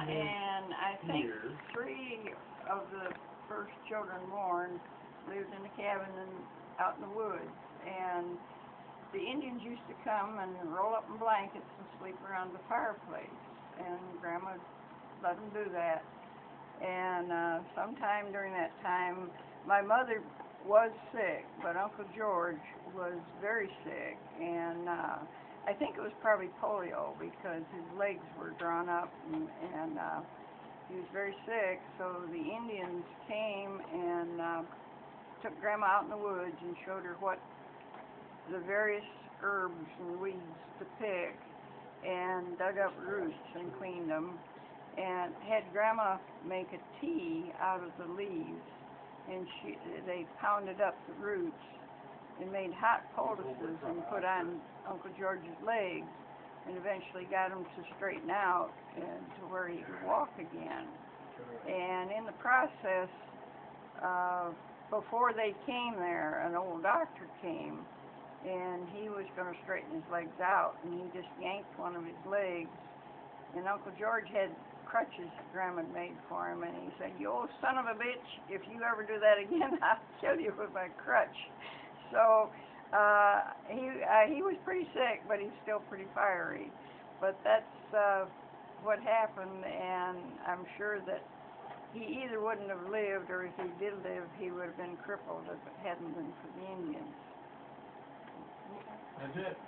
and I think 3 of the first children born lived in a cabin out in the woods, and the Indians used to come and roll up in blankets and sleep around the fireplace, and Grandma let them do that. And sometime during that time, my mother was sick, but Uncle George was very sick, and I think it was probably polio because his legs were drawn up, and he was very sick. So the Indians came and took Grandma out in the woods and showed her what the various herbs and weeds to pick, and dug up roots and cleaned them, and had Grandma make a tea out of the leaves, and they pounded up the roots and made hot poultices and put on Uncle George's legs, and eventually got him to straighten out and to where he could walk again. And in the process, before they came there, an old doctor came, and he was going to straighten his legs out, and he just yanked one of his legs, and Uncle George had crutches that Grandma had made for him, and he said, "You old son of a bitch, if you ever do that again, I'll kill you with my crutch." So he was pretty sick, but he's still pretty fiery. But that's what happened, and I'm sure that he either wouldn't have lived, or if he did live, he would have been crippled if it hadn't been for the Indians. That's it.